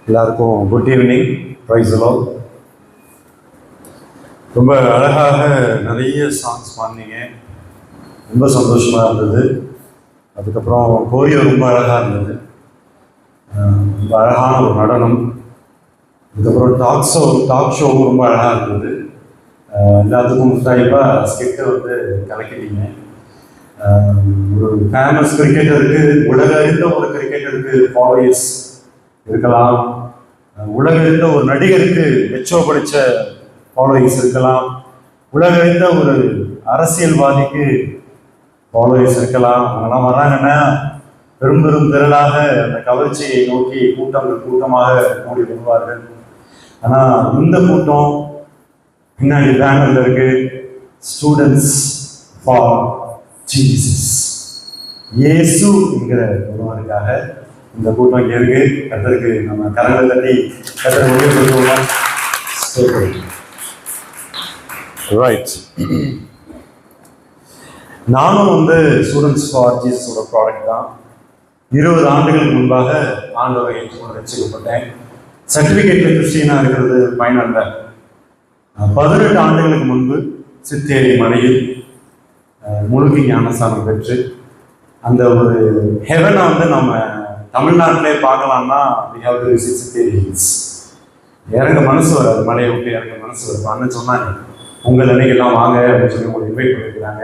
எல்லாருக்கும் good evening. Praise the Lord. ரொம்ப அழகாக நிறைய சாங்ஸ் பாடினீங்க, ரொம்ப சந்தோஷமாக இருந்தது. அதுக்கப்புறம் கோரியோ ரொம்ப அழகாக இருந்தது, ரொம்ப அழகான ஒரு நடனம். அதுக்கப்புறம் டாக் ஷோவும் ரொம்ப அழகாக இருந்தது. எல்லாத்துக்கும் முத்தாய்ப்பாக ஸ்கிட்டை வந்து கலக்கிட்டீங்க. ஒரு ஃபேமஸ் கிரிக்கெட்டருக்கு, உலக அறிந்த ஒரு கிரிக்கெட்டருக்கு ஃபாலோயர்ஸ் இருக்கலாம், உலக அறிந்த ஒரு நடிகருக்கு மெச்சோ படித்த ஃபாலோயர்ஸ் இருக்கலாம், உலக அறிந்த ஒரு அரசியல்வாதிக்கு ஃபாலோயர்ஸ் இருக்கலாம். அவங்கெல்லாம் வர்றாங்கன்னா பெரும் பெரும் திரளாக அந்த கவர்ச்சியை நோக்கி கூட்டமாக கூடி வருவார்கள். ஆனால் இந்த கூட்டம் பின்னாடி பேனர்ல இருக்கு, ஸ்டூடெண்ட்ஸ் ஃபார் ஜீசஸ், இயேசு என்கிற ஒருவருக்காக இந்த கூட்டம் இங்கே இருக்கு. கர்த்தருக்கு நம்ம கரங்களை தட்டி கர்த்தரை உயர்த்துவோம். ரைட். நானும் வந்து ஸ்டூடெண்ட்ஸ் ஃபார் ஜீசஸோட ப்ராடக்ட் தான். 20 ஆண்டுகளுக்கு முன்பாக ஆண்டவரை ஏற்றுக்கொண்டு ரட்சிக்கப்பட்டேன். சர்டிஃபிகேட்ல கிறிஸ்டியனாக இருக்கிறது பயனல்ல. 18 ஆண்டுகளுக்கு முன்பு சித்தேரி மலையில் முழுகி ஞானஸ்தானம் பெற்று அந்த ஒரு ஹெவனை வந்து நம்ம தமிழ்நாட்டிலே பார்க்கலாம்னா we have to visit Chitteri hills. இறங்க மனசு வராது, மலையை விட்டு இறங்க மனசு வருது. அண்ணன் சொன்னாங்க உங்கள் அன்னைக்கெல்லாம் வாங்க அப்படின்னு சொல்லி உங்களை இன்வைட் பண்ணியிருக்கிறாங்க.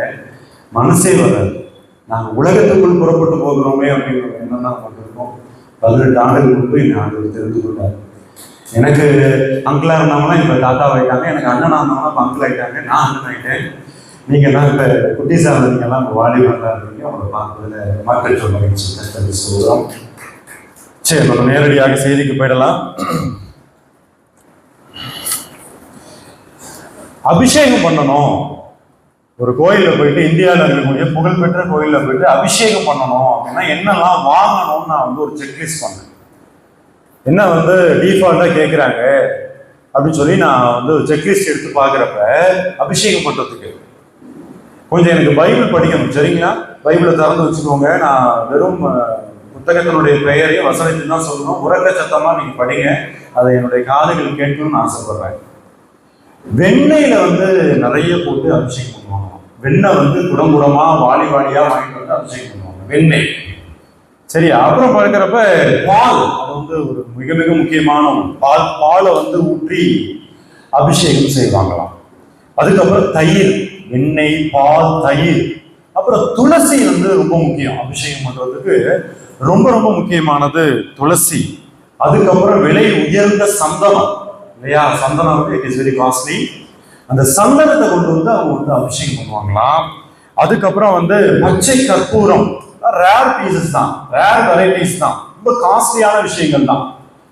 மனசே வராது. நாங்கள் உலகத்துக்குள் புறப்பட்டு போகிறோமே அப்படிங்கிற எண்ணம் தான் நமக்கு இருக்கும். 18 ஆண்டுகள் முன்பு இந்த ஆண்டு தெரிந்து கொண்டார். எனக்கு அங்கிளாக இருந்தாங்கன்னா இப்போ தாத்தா ஆகிட்டாங்க, எனக்கு அண்ணனாக இருந்தாங்கன்னா இப்போ அங்கிள் ஆகிட்டாங்க, நான் அண்ணன் ஆகிட்டேன். நீங்கள்லாம் இப்போ குட்டிஸாக இருந்தீங்கெல்லாம் இப்போ வாலிபர்களாக இருந்தீங்க. அவங்களை பார்க்கறதுல மாற்ற மகிழ்ச்சி, கஷ்டத்தை சொல்கிறோம். சரி, நம்ம நேரடியாக செய்திக்கு போயிடலாம். அபிஷேகம் பண்ணணும். ஒரு கோயிலில் போயிட்டு, இந்தியாவில் இருக்கக்கூடிய புகழ்பெற்ற கோயிலில் போயிட்டு அபிஷேகம் பண்ணணும் அப்படின்னா என்னெல்லாம் வாங்கணும்னு நான் வந்து ஒரு செக்லிஸ்ட் பண்ணேன். என்ன வந்து டிஃபால்ட்டாக கேட்குறாங்க அப்படின்னு சொல்லி நான் வந்து ஒரு செக்லிஸ்ட் எடுத்து பார்க்குறப்ப அபிஷேகம் பண்ணுறதுக்கு கொஞ்சம் எனக்கு பைபிள் படிக்கணும். சரிங்களா, பைபிளை திறந்து வச்சுக்கோங்க. நான் வெறும் புத்தகத்தினுடைய பெயரையும் வசனத்தையும் தான் சொல்லணும். உறக்க சத்தமாக நீங்கள் படிங்க, அதை என்னுடைய காதுகள் கேட்கணும்னு ஆசைப்படுறேன். வெண்ணெயில வந்து நிறைய போட்டு அபிஷேகம் பண்ணுவாங்க. வெண்ணெய் வந்து குடம்புடமா வாளியாக வாங்கிட்டு வந்து அபிஷேகம் பண்ணுவாங்க, வெண்ணெய். சரி, அப்புறம் பார்க்கிறப்ப பால், அது வந்து ஒரு மிக மிக முக்கியமான பாலை வந்து ஊற்றி அபிஷேகம் செய்வாங்களாம். அதுக்கப்புறம் தயிர், எண்ணெய், பால், தயிர். அப்புறம் துளசி வந்து ரொம்ப முக்கியம் அபிஷேகம் பண்றதுக்கு. ரொம்ப ரொம்ப முக்கியமானது துளசி. அதுக்கப்புறம் விலை உயர்ந்த சந்தனம் இல்லையா, சந்தனம் வந்து இட் இஸ் வெரி காஸ்ட்லி. அந்த சந்தனத்தை கொண்டு வந்து அவங்க வந்து அபிஷேகம் பண்ணுவாங்களாம். அதுக்கப்புறம் வந்து பச்சை கற்பூரம், ரேர் பீசஸ் தான், ரேர் வெரைட்டிஸ் தான், ரொம்ப காஸ்ட்லியான விஷயங்கள் தான்.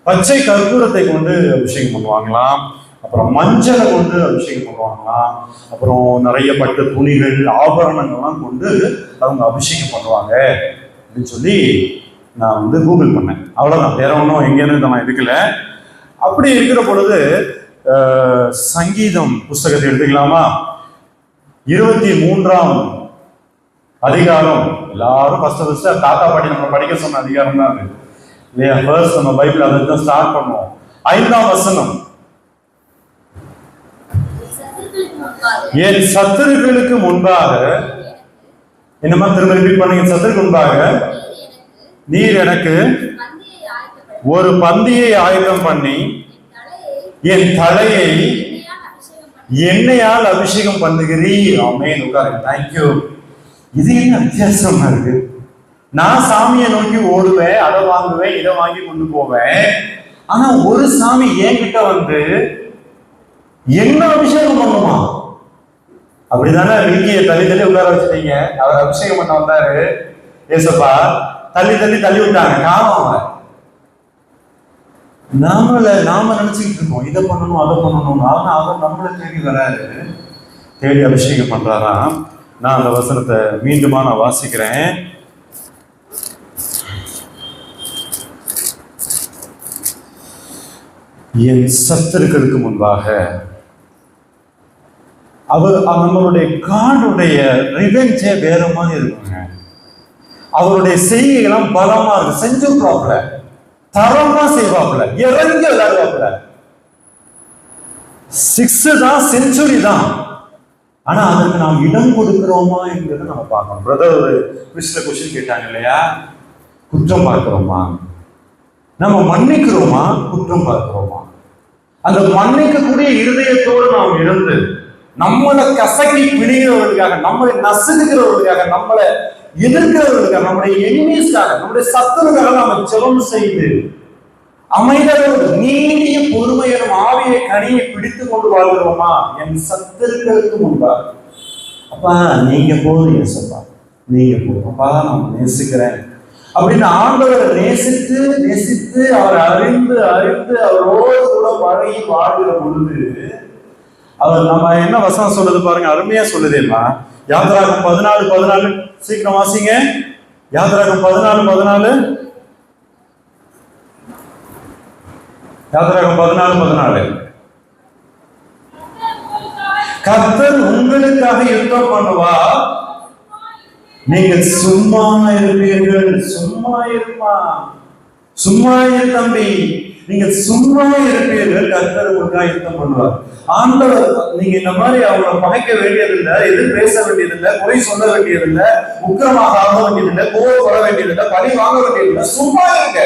பச்சை கற்பூரத்தை கொண்டு அபிஷேகம் பண்ணுவாங்களாம். அப்புறம் மஞ்சளை கொண்டு அபிஷேகம் பண்ணுவாங்களாம். அப்புறம் நிறைய பட்டு துணிகள், ஆபரணங்கள்லாம் கொண்டு அவங்க அபிஷேகம் பண்ணுவாங்க அப்படின்னு சொல்லி நான் வந்து கூகுள் பண்ணேன். அவ்வளோதான், வேற ஒன்றும் எங்கேருந்து நான் எடுக்கல. அப்படி இருக்கிற பொழுது சங்கீதம் புஸ்தகத்தை எடுத்துக்கலாமா? 23ஆம் அதிகாரம். எல்லாரும் ஃபர்ஸ்ட் தாத்தா பாட்டி நம்ம படிக்க சொன்ன அதிகாரம் தான் அது இல்லையா? ஃபர்ஸ்ட் நம்ம பைபிள் அதை தான் ஸ்டார்ட் பண்ணுவோம். 5ஆம் வசனம், என் சத்துருக்களுக்கு முன்பாக, என்னமா திரும்ப ரிப்பீட் பண்ணுங்க, சத்துருக்கு முன்பாக நீர் எனக்கு ஒரு பந்தியை ஆயத்தம் பண்ணி என் தலையை எண்ணெயால் அபிஷேகம் பண்ணுகிறீர். ஆமென். உட்காருங்க. தேங்க்யூ. இது என்ன வித்தியாசமா இருக்கு? நான் சாமியை நோக்கி ஓடுவேன், அதை வாங்குவேன், இதை வாங்கி கொண்டு போவேன். ஆனா ஒரு சாமி என்கிட்ட வந்து என்ன அபிஷேகம் பண்ணுமா? அப்படிதானே விக்கியை தள்ளி தள்ளி உட்கார வச்சுட்டீங்க. அவர் அபிஷேகம் பண்ண வந்தாரு, ஏசப்பா தள்ளி தள்ளி தள்ளி விட்டாங்க. காரணம் நாம நினைச்சுக்கிட்டு இருக்கோம் இதை பண்ணணும் அதை பண்ணணும். ஆனா அவர் நம்மளை தேடி வராரு, தேடி அபிஷேகம் பண்றாராம். நான் அந்த வசனத்தை மீண்டுமா நான் வாசிக்கிறேன். என் சத்துருக்களுக்கு முன்பாக அவர், நம்மளுடைய காடுடைய ரிவெஞ்சே வேற மாதிரி இருக்குங்க. அவருடைய செய்கைகள்லாம் பலமா இருக்கு. செஞ்சுருப்பாப்ல தரமா செய்வாப்புல, இறங்கி விளையாடுவாப்புல. 6 தான், செஞ்சுரி தான். ஆனா அதற்கு நாம் இடம் கொடுக்கிறோமா என்கிறத நம்ம பார்க்கணும். பிரதர் ஒரு கொஸ்டின் கேட்டாங்க இல்லையா, குற்றம் பார்க்கிறோமா, நம்ம மன்னிக்கிறோமா, குற்றம் பார்க்கிறோமா? அந்த மன்னிக்கக்கூடிய இருதயத்தோடு நாம் இருந்து நம்மளை கசக்கி பிடிக்கிறவர்களுக்காக, நம்மளை நசுக்குகிறவர்களுக்காக, நம்மளை எதிர்க்கிறவர்களுக்காக, நம்முடைய எனிமீஸ்க்காக, நம்முடைய சத்துருக்காக நாம ஜெபம் செய்து அமைதலோடு நீடிய பொறுமை எனும் ஆவியை கனியை பிடித்துக் கொண்டு வாழ்கிறோமா? என் சத்துருக்களுக்கு முன்பாக, அப்பா நீங்க போதும் சொல்லுவா, நீங்க போதும் அப்பா, நான் நேசிக்கிறேன் அப்படின்னு ஆண்டவரை நேசித்து அவர் அறிந்து அவரோடு கூட பழகி வாழ்கிற பொழுது அவர் நம்ம என்ன வசனம் சொல்லுது பாருங்க, அருமையா சொல்லுதேம்மா. யாத்திராகம் 14:14 சீக்கிரம் வாசிங்க. யாத்திராகம் 14:14 யாத்திராகம் 14:14 கர்த்தர் உங்களுக்காக யுத்தம் பண்ணுவா, நீங்கள் சும்மா இருப்பீர்கள். சும்மா இருப்பா, சும்மா இரு தம்பி, நீங்கள் சும்மா இருப்பீர்கள். கர்த்தர் உங்களுக்காக யுத்தம் பண்ணுவார். ஆண்டவர் நீங்க இந்த மாதிரி அவங்களை பகைக்க வேண்டியதில்லை, எதிர் பேச வேண்டியதில்லை, குறை சொல்ல வேண்டியதில்லை, உக்கிரமாக ஆக வேண்டியதில்லை, கோவப்பட வேண்டியதில்லை, பழி வாங்க வேண்டியதில்லை. சும்மா இருங்க.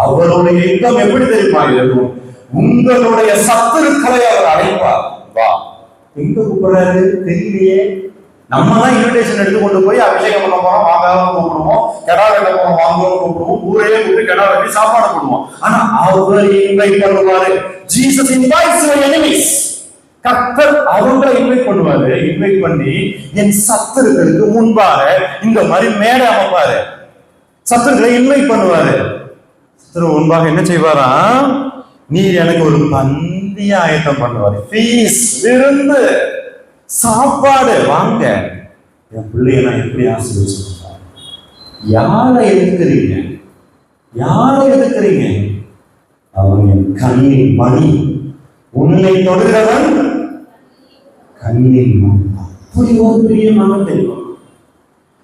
அவருடைய யுத்தம் எப்படி தெரியுமா இருக்கும்? உங்களுடைய சத்துருக்களை அவர் அழைப்பார். வா, எங்க கூப்பிடுறாரு தெரியலையே. நம்ம தான் இன்விடேஷன் எடுத்து கொண்டு போய் அபிஷேகம் பண்ண போறோம், வாங்காம கூப்பிடுவோம், கெடா வெட்ட போறோம், வாங்குவோம் கூப்பிடுவோம், ஊரையே கூப்பிட்டு கெடா வெட்டி சாப்பாடு போடுவோம். ஆனா அவர் இன்வைட் பண்ணுவாரு. Jesus invites your enemies. கர்த்தர் அவங்களை இன்வைட் பண்ணுவாரு. இன்வைட் பண்ணி என் சத்துருக்களுக்கு முன்பாக இந்த மாதிரி மேடை அமைப்பாரு. சத்துருக்களை இன்வைட் பண்ணுவாரு. சத்துரு முன்பாக என்ன செய்வாரா, நீர் எனக்கு ஒரு பந்திய ஆயத்தம் பண்ணுவாரு. ஃபீஸ், விருந்து, சாப்பாடு, வாங்க என் பிள்ளைய நான் எப்படி ஆசீர்வதிச்சிருக்கேன். யாரை எதிர்க்கிறீங்க, யாரை எதிர்க்கிறீங்க? அவன் என் கண்ணின் மணி, உன்னை தொடுகிறவன் கண்ணின் மணி. அப்படி ஒரு பிரியமான தெய்வம்,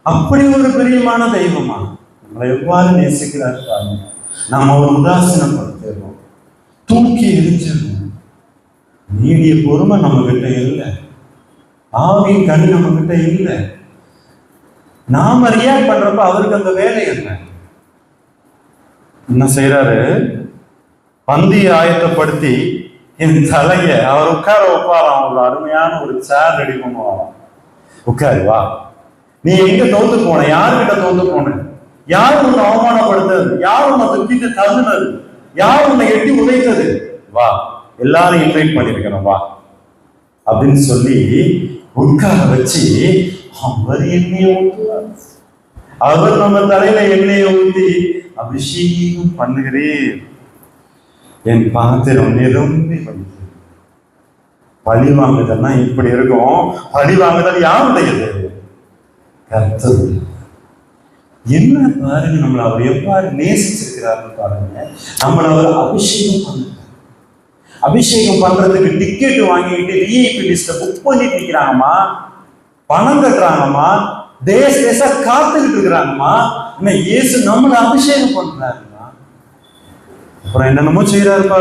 அப்படி ஒரு பிரியமான தெய்வமா நம்மளை எவ்வாறு நேசிக்கிறார் பாருங்க. நாம ஒரு உதாசீனப்படுத்திடுறோம், தூக்கி எரிஞ்சிடணும். நீடிய பொறுமை நம்ம கிட்ட இல்லை, ஆவியின் கண் நம்ம கிட்ட இல்லை. நாம ரியாக்ட் பண்றப்ப அவருக்கு அந்த வேலை என்ன செய்யறாரு? பந்தியை ஆயத்தப்படுத்தி என் தலைய அவர் உட்கார வைப்பாராம். ஒரு அருமையான ஒரு சேர் ரெடி பண்ணுவாராம். உட்காரு, வா, நீ எங்க தோத்து போன, யாருக்கிட்ட தோத்து போன, யார் உன்னை அவமானப்படுத்தது, யார் உன்னை தூக்கிட்டு தள்ளுனது, யார் உன்னை எட்டி உதைத்தது, வா, எல்லாரும் இன்வைட் பண்ணிருக்கிறோம், வா அப்படின்னு சொல்லி உட்கார வச்சு அவர் எண்ணெயை ஊற்றுவார். அவர் நம்ம தலையில எண்ணெயை ஊற்றி அபிஷேகம் பண்ணுகிறேன். என் பாத்திரம் நிரம்பி வழிகிறது. பழி வாங்குதல்னா இப்படி இருக்கும். பழி வாங்குதல் யாருடையது? கர்த்தர். என்ன பாருங்க, நம்மளை அவர் எவ்வாறு நேசிச்சிருக்கிறாரு பாருங்க. நம்மளை அவர் அபிஷேகம் பண்ணுறார். அபிஷேகம் பண்றதுக்கு டிக்கெட் வாங்கிக்கிட்டு விஐபி லிஸ்ட புக் பண்ணிட்டு நிக்கிறாங்கம்மா, பணம் கட்டுறாங்கம்மா, தேச காத்துக்கிட்டு இருக்கிறாங்கம்மா. இன்னும் இயேசு நம்மளை அபிஷேகம் பண்றாருமா. அப்புறம் என்னென்னமோ செய்யறாருப்பா.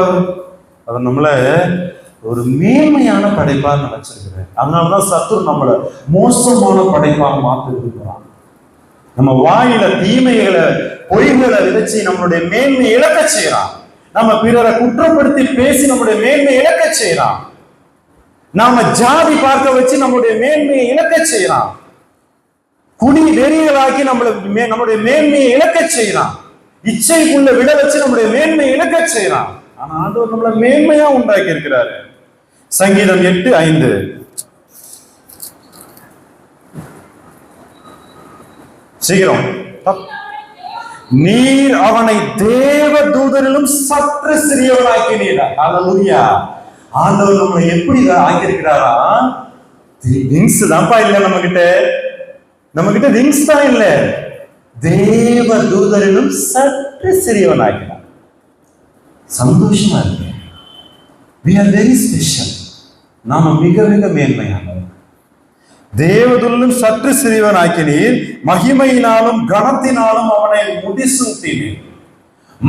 அவர் நம்மளை ஒரு மேன்மையான படைப்பாக நினைச்சிருக்கிறார். அதனாலதான் சத்துரு நம்மளை மோசமான படைப்பாக மாற்றி இருக்கிறான். நம்ம வாயில தீமைகளை, பொய்களை விதைச்சு நம்மளுடைய மேன்மை இழக்க செய்யறான். நம்ம பிறரை குற்றப்படுத்தி பேசி நம்முடைய மேன்மையை இழக்க செய்யறான். நாம ஜாதி பார்க்க வச்சு நம்முடைய மேன்மையை இழக்க செய்யறான். குடி வெறிகளாக்கி நம்முடைய மேன்மையை இழக்க செய்யறான். இச்சைக்குள்ள விட வச்சு நம்முடைய மேன்மையை இழக்க செய்யறான். ஆனா ஆண்டவர் நம்மளை மேன்மையா உண்டாக்கி இருக்கிறாரு. சங்கீதம் 8:5 சீக்கிரம். நீர் அவனை தேவ தூதரிலும் சற்று சிறியவனாக்கினீர். அல்லேலூயா. ஆண்டவர் நம்மளை எப்படி ஆக்கியிருக்கிறாரா? விங்ஸ் தான்ப்பா இல்ல, நம்ம கிட்ட விங்ஸ் தான் இல்ல, தேவ தூதரிலும் சற்று சிறியவனாக்கினார். சந்தோஷமா இருக்கு. We are very special. நாம மிக மிக மேன்மையானவர். தேவதூதரிலும் சற்று சிறியவன் ஆக்கினீர், மகிமையினாலும் கனத்தினாலும் அவனை முடிசூட்டினீர்.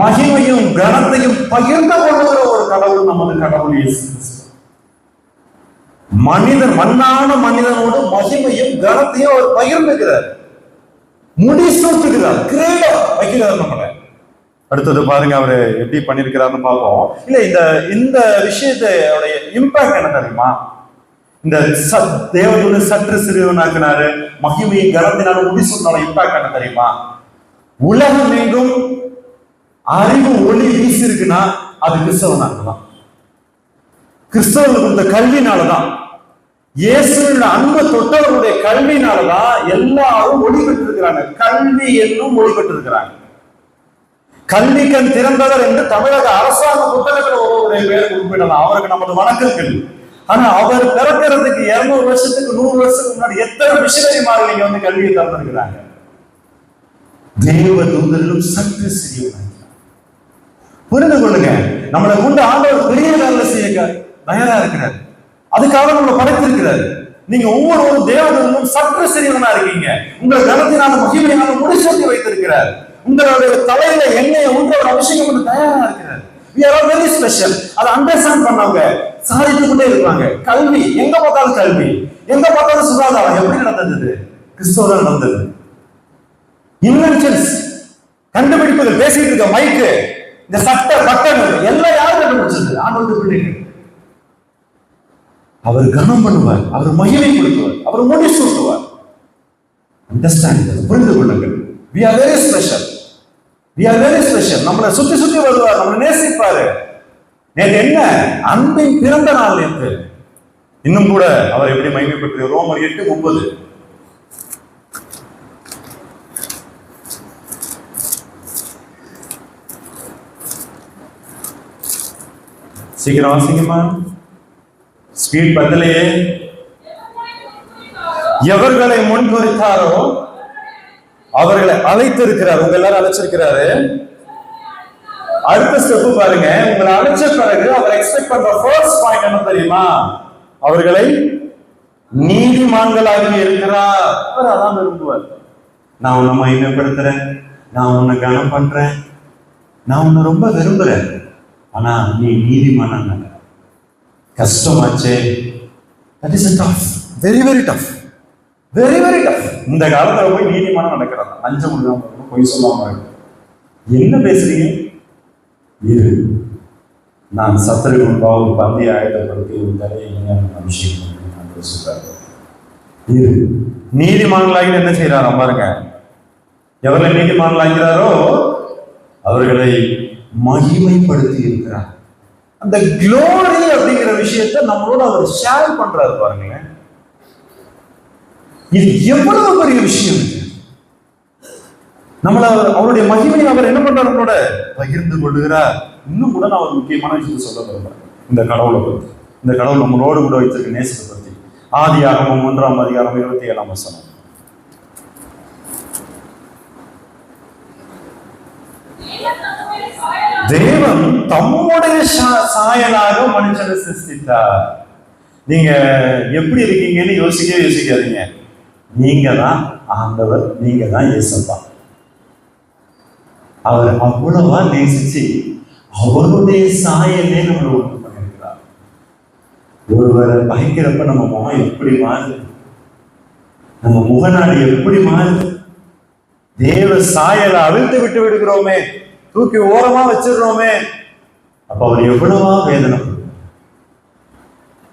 மகிமையும் கனத்தையும் பகிர்ந்து கொள்ளுகிற ஒரு கடவுள் நமது கடவுள் இயேசு கிறிஸ்து. மனிதன், மண்ணான மனிதனோடு மகிமையும் கனத்தையும் அவர் பகிர்ந்துக்கிறார், முடிசூட்டுகிறார், கிரீடம் வைக்கிறார் நம்மளை. அடுத்தது பாருங்க அவரு எப்படி பண்ணிருக்கிறாருன்னு பார்ப்போம். இல்ல இந்த விஷயத்தோடைய இம்பாக்ட் என்ன தெரியுமா? இந்த தேவதூதனை சற்று சிறியவனாக்குனாரு, மகிமையை கனத்தினால முடிசூட்டினால இம்பாக்ட் என்ன தெரியுமா? உலகம் எங்கும் அறிவு ஒளி வீசி இருக்குன்னா அது கிறிஸ்தவனாக்குதான், கிறிஸ்தவர்களுக்கு இந்த கல்வினாலதான், இயேசுவின் அன்பு தொட்டவர்களுடைய கல்வினாலதான் எல்லாரும் ஒளி பெற்றிருக்கிறாங்க. கல்வி என்னும் ஒளி பெற்றிருக்கிறாங்க. கல்வி கண் திறந்தவர் என்று தமிழக அரசாங்க புத்தகத்தில் ஒருவருடைய பெயர் குறிப்பிடலாம். அவருக்கு நமது வணக்கங்கள். ஆனா அவர் பிறக்கிறதுக்கு 200 வருஷத்துக்கு 100 வருஷத்துக்கு முன்னாடி எத்தனை மிஷனரிமார்கள் இங்க வந்து கல்வியை திறந்திருக்கிறாங்க. தேவ தூதர்களும் சற்று சிறியவர்கள். புரிந்து கொள்ளுங்க, நம்மளை கொண்டு ஆண்டவர் பெரிய வேலை செய்ய தயாரா இருக்கிறார். அதுக்காக நம்மளை படைத்திருக்கிறார். நீங்க ஒவ்வொருவரும் தேவதூதனும் சற்று சிறியவனா இருக்கீங்க. உங்கள் கனத்தினால மகிமையினால முடிசூட்டி வைத்திருக்கிறார். உங்களுடைய தலையில எண்ணெயை ஊன்ற ஒரு அபிஷேகம் பண்ண தயாரா இருக்கிறார். We are all very special. அதை அண்டர்ஸ்டாண்ட் பண்ணவங்க சாதித்து கொண்டே இருப்பாங்க. கல்வி எங்க பார்த்தாலும் கல்வி, எங்க பார்த்தாலும் சுகாதாரம் எப்படி நடந்தது? கிறிஸ்துவ நடந்தது. இன்வென்ஷன்ஸ், கண்டுபிடிப்புகள், பேசிட்டு இருக்க மைக்கு, இந்த சட்ட பட்டன் எல்லாம் யாரும் கண்டுபிடிச்சது? ஆண்டவருடைய பிள்ளைகள். அவர் கனம் பண்ணுவார், அவர் மகிமைப்படுத்துவார், அவர் முடிசூட்டுவார். அண்டர்ஸ்டாண்ட், புரிந்து கொள்ளுங்கள். We are very special. We are very special. நம்மளை சுத்தி சுத்தி வருவார், நம்மளை நேசிப்பாரு. நேற்று என்ன அன்பின் பிறந்த நாள் நேற்று. இன்னும் கூட அவர் எப்படி மகிமைப்பட்டு ரோமர் 8:30. சீக்கிரம் வாசிங்கம்மா, ஸ்பீட் பத்தலையே. எவர்களை முன்குறித்தாரோ அவர்களை அழைத்திருக்கிறார். உங்க எல்லாரும் அழைச்சிருக்கிறாரு. அடுத்த ஸ்டெப் பாருங்க. உங்களை அழைச்ச பிறகு அவர் எக்ஸ்பெக்ட் பண்ற ஃபர்ஸ்ட் பாயிண்ட் என்ன தெரியுமா? அவர்களை நீதிமான்களாகி இருக்கிறார். அவர் அதான் விரும்புவார். நான் உன்னை மகிமைப்படுத்துறேன், நான் உன்னை கனம் பண்றேன், நான் உன்னை ரொம்ப விரும்புறேன், ஆனா நீ நீதிமான கஷ்டமாச்சே. That is tough, very very tough, very very tough. இந்த காலத்துல போய் நீதிமானம் நடக்கிறாங்க. லஞ்சம் கொடுக்காம, பொய் சொல்லாம, என்ன பேசுறீங்க? இரு, நான் சத்துருவின் பாவம் பந்தி ஆயத்தப்படுத்தி ஒரு தலையை அபிஷேகம் சொல்றாரு. இரு, நீதிமான்களாகி என்ன செய்யறாரோ பாருங்க. எவர்களை நீதிமான்களாகிறாரோ அவர்களை மகிமைப்படுத்தி இருக்கிறார். அந்த க்ளோரி அப்படிங்கிற விஷயத்தை நம்மளோட அவர் ஷேர் பண்றாரு பாருங்களேன். இது எவ்வளவு பெரிய விஷயம். நம்மள அவருடைய மகிமையை அவர் என்ன பண்றாரு? நம்மளோட பகிர்ந்து கொள்ளுகிறார். இன்னும் கூட நான் ஒரு முக்கியமான விஷயத்தை சொல்ல விரும்புறேன். இந்த கடவுளை பத்தி, இந்த கடவுள் நம்மளோடு கூட வைத்திருக்க நேசத்தை பத்தி. ஆதியாகமம் 1:27 தேவன் தம்முடைய சாயலாக மனுஷனை சிருஷ்டித்தார். நீங்க எப்படி இருக்கீங்கன்னு யோசிக்காதீங்க. நீங்க தான் ஆண்டவர், நீங்க தான் இயேசுப்பா. அவர் அவ்வளவா நேசிச்சு அவருடைய சாயலே நம்மளை ஒன்று பண்ணிருக்கிறார். ஒருவரை பயக்கிறப்ப நம்ம முகம் எப்படி மாறுது, நம்ம முகநாடி எப்படி மாறுது. தேவ சாயலை அவிழ்த்து விட்டு விடுகிறோமே, தூக்கி ஓரமா வச்சிடுறோமே. அப்ப அவர் எவ்வளவா வேதனை,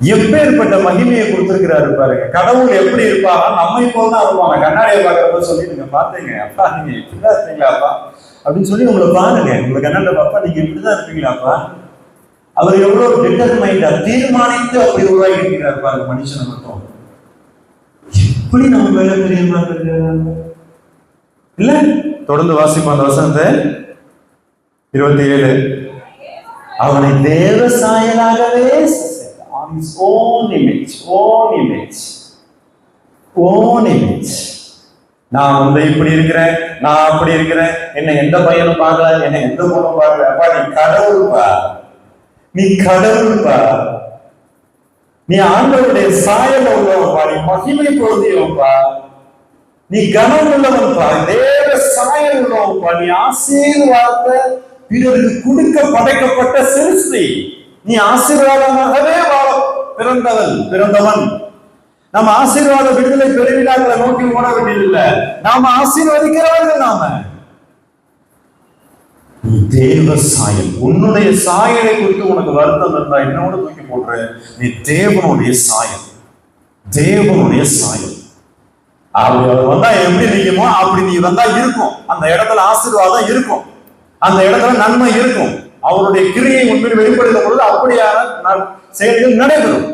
எப்பேற்பட்ட மகிமையை கொடுத்திருக்கிறாரு பாருங்க. கடவுள் எப்படி இருப்பாங்க? நம்மை போலதான் இருப்பாங்க. கண்ணாடியை பார்க்கறப்ப சொல்லிடுங்க, பாத்தீங்க அப்பா நீங்க இப்படிதான் இருப்பீங்களாப்பா அப்படின்னு சொல்லி உங்களை பாருங்க. உங்களை கண்ணாடியை பார்ப்பா நீங்க இப்படிதான் இருப்பீங்களாப்பா. அவர் எவ்வளவு டிட்டர்மைண்டா தீர்மானித்து அப்படி உருவாகி இருக்கிறார் பாருங்க. மனுஷனை மட்டும் எப்படி நம்ம மேல தெரியுமா இல்ல? தொடர்ந்து வாசிப்போம் அந்த வசனத்தை. 27. அவனை தேவ சாயலாகவே his own image, own image. நான் வந்து இப்படி இருக்கிறேன், நான் அப்படி இருக்கிறேன், என்னை எந்த பையனும் பார்க்கல, என்னை எந்த பொண்ணும் பார்க்கல. அப்பா நீ கடவுள்பா, நீ கடவுள்பா, நீ ஆண்டவருடைய சாயல உள்ளவன்பா, நீ மகிமை பொருந்தியவன்பா, நீ கனம் உள்ளவன்பா, தேவ சாயல் உள்ளவன்பா, நீ ஆசீர்வாதத்தை பிறருக்கு கொடுக்க படைக்கப்பட்ட சிருஷ்டி. நீ ஆசீர்வாதமாகவே வாழ பிறந்தவன். நம்ம ஆசீர்வாத விடுதலை பெருவிழாக்களை நோக்கி ஓட வேண்டியதில்லை. நாம ஆசீர்வதிக்கிறவர்கள். நாம தேவ சாயல். உன்னுடைய சாயலை குறித்து உனக்கு வருத்தம் இருந்தா என்னோட தூக்கி போடுற. நீ தேவனுடைய சாயல். தேவனுடைய சாயல். அவர் வந்தா எப்படி நிற்குமோ அப்படி நீ வந்தா இருக்கும். அந்த இடத்துல ஆசீர்வாதம் இருக்கும். அந்த இடத்துல நன்மை இருக்கும். அவருடைய கிரியை உண்மையில் வெளிப்படுத்தும் பொழுது அப்படியான செயல்கள் நடைபெறும்.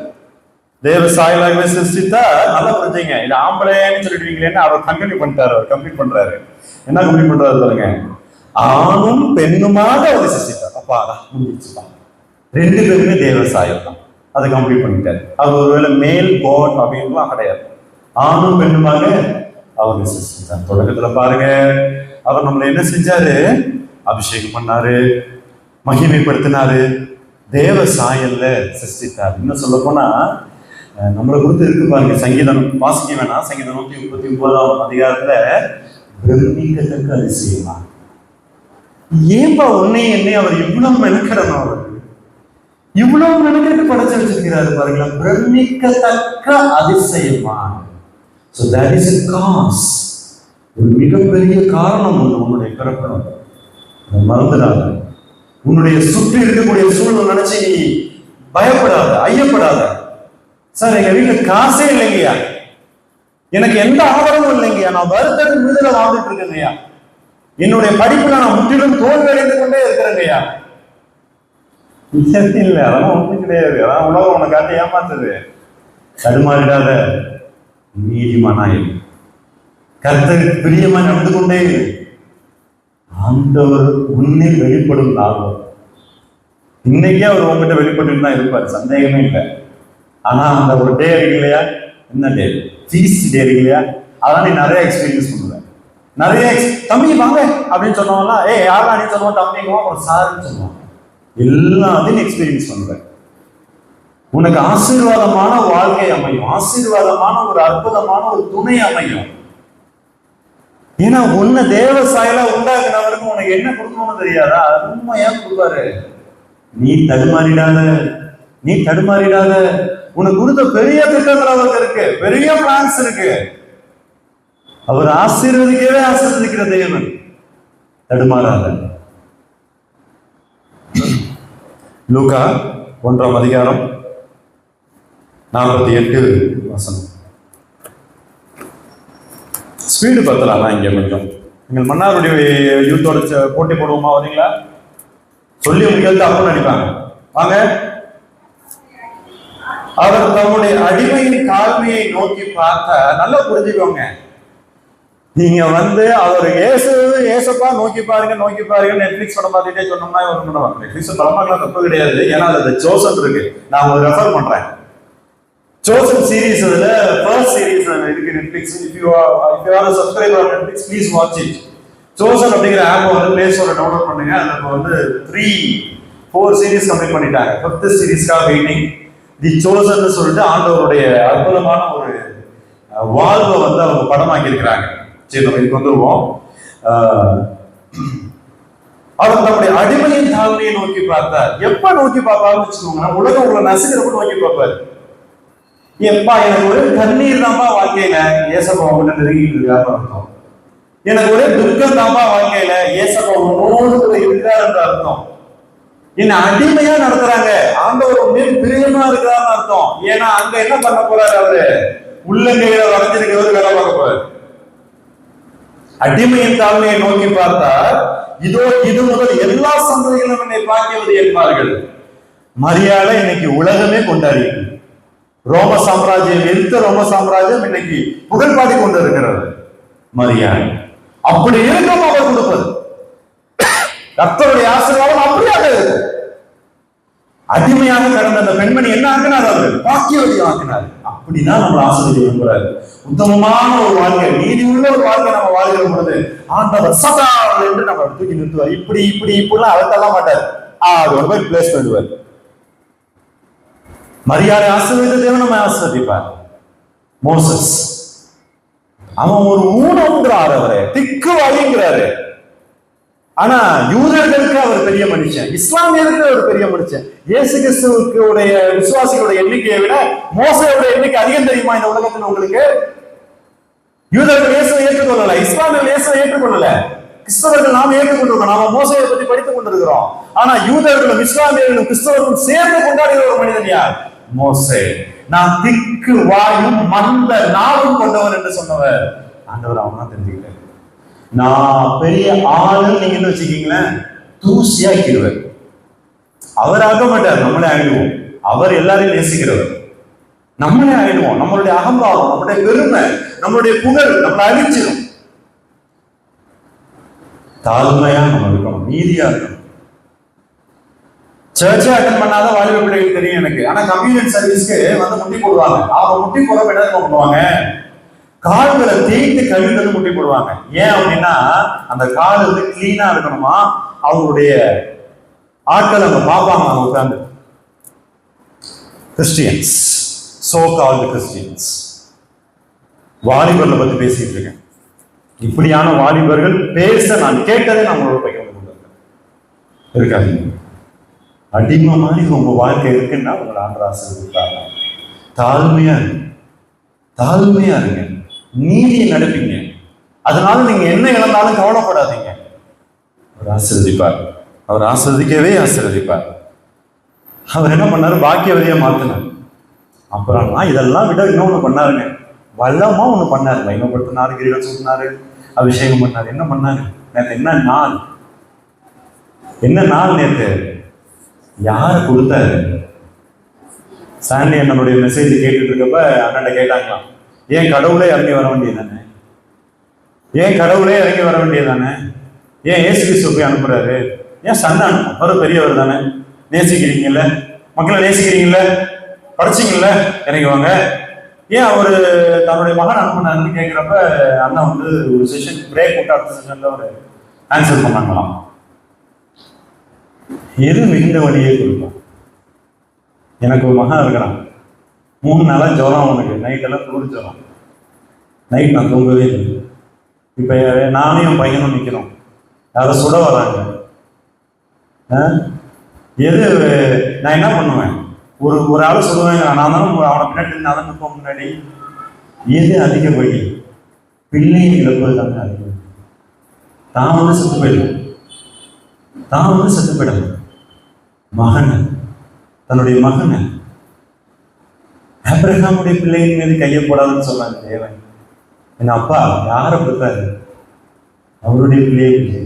தேவ சாயலாகவே சிருஷ்டித்தா நல்லா புரிஞ்சுங்க. இது ஆம்பளைன்னு சொல்லிடுவீங்களேன்னு அவர் கண்டினியூ பண்ணிட்டாரு. அவர் கம்ப்ளீட் பண்றாரு. என்ன கம்ப்ளீட் பண்றாரு பாருங்க. ஆணும் பெண்ணுமாக அவர் சிருஷ்டித்தார். அப்பா முடிச்சுப்பாங்க. ரெண்டு பேருமே தேவ சாயல் தான். அதை கம்ப்ளீட் பண்ணிட்டாரு. அவர் ஒருவேளை மேல் காட் அப்படின்லாம் கிடையாது. ஆணும் பெண்ணுமாக அவர் சிருஷ்டித்தார். தொடக்கத்துல பாருங்க, அவர் நம்மளை என்ன செஞ்சாரு? அபிஷேகம் பண்ணாரு, மகிமைப்படுத்தினாரு, தேவ சாயல்ல சிருஷ்டித்தார். இன்னும் சொல்ல போனா நம்மளை குறித்து இருக்கு பாருங்க. சங்கீதம் வாசிக்க வேணாம். சங்கீதம் 139ஆம் அதிகாரத்துல பிரமிக்கத்தக்க அதிசயமா. ஏன்பா உன்னை என்னை அவர் இவ்வளவு மெனக்கிடணும்? அவர் இவ்வளவு மெனக்கிட்டு படைச்சு வச்சிருக்கிறாரு பாருங்களா. பிரமிக்கத்தக்க அதிசயமா. So that is a cause. ஒரு மிகப்பெரிய காரணம் உண்டு உன்னுடைய பிறப்பினம். மறந்துடாத. உன்னுடைய சுற்றி இருக்கக்கூடிய சூழ்நிலை நினைச்சு நீ பயப்படாத, ஐயப்படாத. சார் எங்க வீட்டுல காசே இல்லைங்கய்யா, எனக்கு எந்த ஆதாரமும் இல்லைங்கய்யா, நான் வருத்தத்தின் மீதுல வாழ்ந்துட்டு இருக்கேங்கய்யா, என்னுடைய படிப்புல நான் முற்றிலும் தோல்வி அடைந்து கொண்டே இருக்கிறேங்கய்யா. இல்லை, அதெல்லாம் ஒன்றும் கிடையாது. அதான் உலகம் உன்னை காட்டி ஏமாத்துது. தடுமாறிடாத, நீதிமானாய் கர்த்தருக்கு பிரியமா நடந்து கொண்டே ஆண்டவர் உன்னில் வெளிப்படும் லாபம். இன்னைக்கே அவர் உங்ககிட்ட வெளிப்பட்டு தான் இருப்பார், சந்தேகமே இல்லை. ஆனா அந்த ஒரு டே இருக்கு இல்லையா, என்ன டே, ஃபீஸ்ட் டே இருக்கு இல்லையா, அதான் நீ நிறைய எக்ஸ்பீரியன்ஸ் பண்ணுவேன். நிறைய தம்பி வாங்க அப்படின்னு சொன்னோம்னா யாரா நீ சொல்லுவோம், தம்பிங்குவோம், ஒரு சாருன்னு சொல்லுவான். எல்லாத்தையும் எக்ஸ்பீரியன்ஸ் பண்ணுவேன். உனக்கு ஆசீர்வாதமான வாழ்க்கை அமையும், ஆசீர்வாதமான ஒரு அற்புதமான ஒரு துணை அமையும். ஏன்னா உன்னை தேவ சாயலா உண்டாக்குனவருக்கு உனக்கு என்ன கொடுக்கணும்னு தெரியாதா? உண்மையா கொடுப்பாரு. நீ தடுமாறிடாத, நீ தடுமாறிடாத. உனக்கு கொடுத்த பெரிய திட்டங்கள் அவருக்கு இருக்கு, பெரிய பிளான்ஸ் இருக்கு. அவர் ஆசீர்வதிக்கவே ஆசீர்வதிக்கிற தேவன். தடுமாறாத. லூக்கா 1ஆம் அதிகாரம் 48 வசனம். ஸ்பீடு பத்தலாம் இங்க கொஞ்சம். நீங்கள் மன்னாருடைய யூத்தோட போட்டி போடுவோமா? வரீங்களா? சொல்லி முடியாது அப்போ நினைப்பாங்க. வாங்க. அவர் தம்முடைய அடிமையின் தாழ்மையை நோக்கி பார்த்தா, நல்லா புரிஞ்சுக்கோங்க. நீங்க அவர் ஏசப்பா நோக்கி பாருங்க நெட்ஃபிளிக்ஸ் படம் பார்த்துட்டே சொன்னோம்னா ஒரு பண்ணுவாங்க. நெட்ஃபிளிக்ஸ் படமாக்கலாம் தப்பு கிடையாது. ஏன்னா அது சோசன் இருக்கு. நான் உங்களுக்கு ரெஃபர் பண்றேன். சோசன் சீரீஸ் அதுல ஃபர்ஸ்ட் சீரீஸ் இருக்கு Netflix. If you are a subscriber on Netflix, please watch it. Chosen அப்படிங்கிற ஆப் பிளே ஸ்டோர்ல டவுன்லோட் பண்ணுங்க. அதுல 3-4 சீரீஸ் கம்ப்ளீட் பண்ணிட்டாங்க. 5th சீரீஸ்க்காக waiting. தி சோசன் சொல்லிட்டு ஆண்டவருடைய அற்புதமான ஒரு வாழ்வை அவங்க படமாக்கி இருக்கிறாங்க. சரி, நம்ம இதுக்கு வந்துருவோம். அவர் தம்முடைய அடிமையின் தாழ்மையை நோக்கி பார்த்தார். எப்ப நோக்கி பார்ப்பாருன்னு வச்சுக்கோங்க, உலகம் உங்களை நசுக்கிறப்ப நோக்கி பார்ப்பாரு. எப்பா எனக்கு ஒரே கண்ணீர் தான்ப்பா வாழ்க்கையில ஏசப்பா உங்கள்கிட்ட நெருங்கிட்டு இருக்காருன்னு அர்த்தம். எனக்கு ஒரே துக்கம் தான்ப்பா வாழ்க்கையில ஏசப்பா உங்களோடு இருக்கிறாருன்ற அர்த்தம். என்ன அடிமையா நடத்துறாங்க, ஆண்டவர் உண்மையில் பிரியமா இருக்கிறாருன்னு அர்த்தம். ஏன்னா அங்க என்ன பண்ண போறாரு? அவரு உள்ளங்கையில வளைஞ்சிருக்கிறவர் வேலை பார்க்க போறாரு. அடிமையின் தாழ்மையை நோக்கி பார்த்தா, இதோ இது முதல் எல்லா சந்ததிகளும் என்னை பார்க்கிறது என்பார்கள். மரியாதை இன்னைக்கு உலகமே கொண்டாடியது. ரோம சாம்ராஜ்யம் எதிர்த்த ரோம சாம்ராஜ்யம் இன்னைக்கு புகழ்பாடி கொண்டு இருக்கிறது. மரியாதை அப்படி இருக்கும் அவர் கொடுப்பது. கர்த்தருடைய ஆசீர்வாதம் அப்படியாக இருக்கு. அடிமையாக கடந்த அந்த பெண்மணி என்ன ஆக்கினார்? அவர் பாக்கியவதி ஆக்கினார். அப்படிதான் நம்ம ஆசீர்வதி விரும்புறாரு. உத்தமமான ஒரு வாழ்க்கை, நீதி உள்ள ஒரு வாழ்க்கை நம்ம வாழ்கிற பொழுது ஆண்டவர் சதா என்று நம்ம தூக்கி நிறுத்துவார். இப்படிலாம் அழுத்தலாம் மாட்டார். அது ஒரு மாதிரி பிளேஸ் பண்ணுவார். மரியாதை ஆசீர்வதித்த தேவன் நம்ம ஆசீர்வதிப்பார். மோசஸ் அவன் ஒரு ஊனம்ங்கிறார், அவரை திக்கு வழிங்கிறாரு. ஆனா யூதர்களுக்கு அவர் பெரிய மனுஷன், இஸ்லாமியருக்கு அவர் பெரிய மனுஷன். இயேசு கிறிஸ்துவுக்கு உடைய விசுவாசிகளுடைய எண்ணிக்கையை விட மோசையோட எண்ணிக்கை அதிகம் தெரியுமா இந்த உலகத்தில் உங்களுக்கு? யூதர்கள் இயேசுவை ஏற்றுக்கொள்ளல, இஸ்லாமியர்கள் இயேசுவை ஏற்றுக்கொள்ளல, கிறிஸ்தவர்கள் நாம ஏற்றுக்கொண்டிருக்கோம். நாம மோசையை பற்றி படித்துக் கொண்டிருக்கிறோம். ஆனா யூதர்களும் இஸ்லாமியர்களும் கிறிஸ்தவர்களும் சேர்ந்து கொண்டாடிய ஒரு மனிதன் யார்? மோசே. நான் திக்கு வாயும் மந்த நாவும் கொண்டவர் என்று சொன்னவர் ஆண்டவர். அவன் தான் தெரிஞ்சுக்கிட்டார். நான் பெரிய ஆளு நீங்க வச்சுக்கீங்களேன், தூசியாக்கிடுவார். அவர் ஆக மாட்டார், நம்மளே ஆயிடுவோம். அவர் எல்லாரையும் நேசிக்கிறவர், நம்மளே ஆயிடுவோம். நம்மளுடைய அகம்பாவம், நம்மளுடைய பெருமை, நம்மளுடைய புகழ் நம்மளை அழிச்சிடும். தாழ்மையா நம்ம இருக்கணும், நீதியா இருக்கணும். சர்ச்சை அட்டன் பண்ணாத வாலிப பிள்ளைகள் தெரியும் எனக்கு. ஆனா கம்யூனிட்டி சர்வீஸ்க்கு வந்து முட்டி போடுவாங்க. அவங்க முட்டி போடுறப்ப என்ன பண்ணுவாங்க? கால்களை தேய்த்து கழுவிட்டு முட்டி போடுவாங்க. ஏன் அப்படின்னா அந்த கால் வந்து கிளீனா இருக்கணுமா. அவங்களுடைய ஆட்கள் அங்க பார்ப்பாங்க. அவங்க உட்கார்ந்து கிறிஸ்டியன்ஸ், சோ கால்டு கிறிஸ்டியன்ஸ். வாலிபர்களை பத்தி பேசிட்டு இருக்கேன். இப்படியான வாலிபர்கள் பேச நான் கேட்டதே நான் உங்களோட பகிர்ந்து இருக்காதீங்க. அடிமை மாதிரி உங்க வாழ்க்கை இருக்குன்னா உங்களை ஆண்டவர் ஆசீர்வதிப்பாங்க. தாழ்மையா இருங்க, தாழ்மையா இருங்க, நீதியை நடப்பீங்க. அதனால நீங்க என்ன இழந்தாலும் கவலைப்படாதீங்க. அவர் ஆசீர்வதிப்பார், அவர் ஆசீர்வதிக்கவே ஆசீர்வதிப்பார். அவர் என்ன பண்ணாரு? பாக்கியவதியா மாத்தினார். அப்புறம் இதெல்லாம் விட இன்னொன்னு பண்ணாருங்க, வல்லமா ஒண்ணு பண்ணாரு. வைமப்படுத்தினாரு, கிரீடம் சூட்டினாரு, அபிஷேகம் பண்ணாரு. என்ன பண்ணாரு? நேற்று என்ன நாள்? என்ன நாள் நேற்று? யாரு கொடுத்தாரு? சாண்டி என்னுடைய மெசேஜ் கேட்டுட்டு இருக்கப்ப அண்ணன் கேட்டாங்களாம், ஏன் கடவுளே இறங்கி வர வேண்டியதானே? ஏன் கடவுளே இறங்கி வர வேண்டியதானே? ஏன் ஏசு கிறிஸ்து போய் அனுப்புறாரு? ஏன் சண்டை அனுப்பும்? அவர் பெரியவர் தானே, நேசிக்கிறீங்கல்ல, மக்களை நேசிக்கிறீங்கல்ல, படிச்சிங்கல்ல, இறங்கி வாங்க. ஏன் அவரு தன்னுடைய மகன் அனுப்புனாருன்னு கேட்கிறப்ப அண்ணா வந்து ஒரு செஷன் பிரேக் விட்டு அடுத்த செஷன்ல ஒரு ஆன்சர் பண்ணாங்களாம். எது மிகுந்த வழியே கொடுக்கும். எனக்கு ஒரு மகன் இருக்கிறான், 3 நாளா ஜுரம். அவனுக்கு நைட்டெல்லாம் குளிர் ஜுரம். நைட் நான் தூங்கவே இல்லை. இப்ப நானும் என் பையனும் நிற்கிறோம், யாரை சுட வராங்க. எது நான் என்ன பண்ணுவேன்? ஒரு ஆள் சொல்லுவேன், நான் தானே அவனை பின்னாடி நான் நிற்போம் முன்னாடி. எது அதிக வழி? பிள்ளையை இழப்பது தானே அதிகம். தான் வந்து செத்து போயிடும், தான் வந்து செத்து போயிடும். மகன், தன்னுடைய மகனை ஆபிரகாமுடைய பிள்ளையின் மீது கையை போடாதுன்னு சொன்னாங்க தேவன். என் அப்பா யாரை கொடுத்தாரு? அவருடைய பிள்ளையை.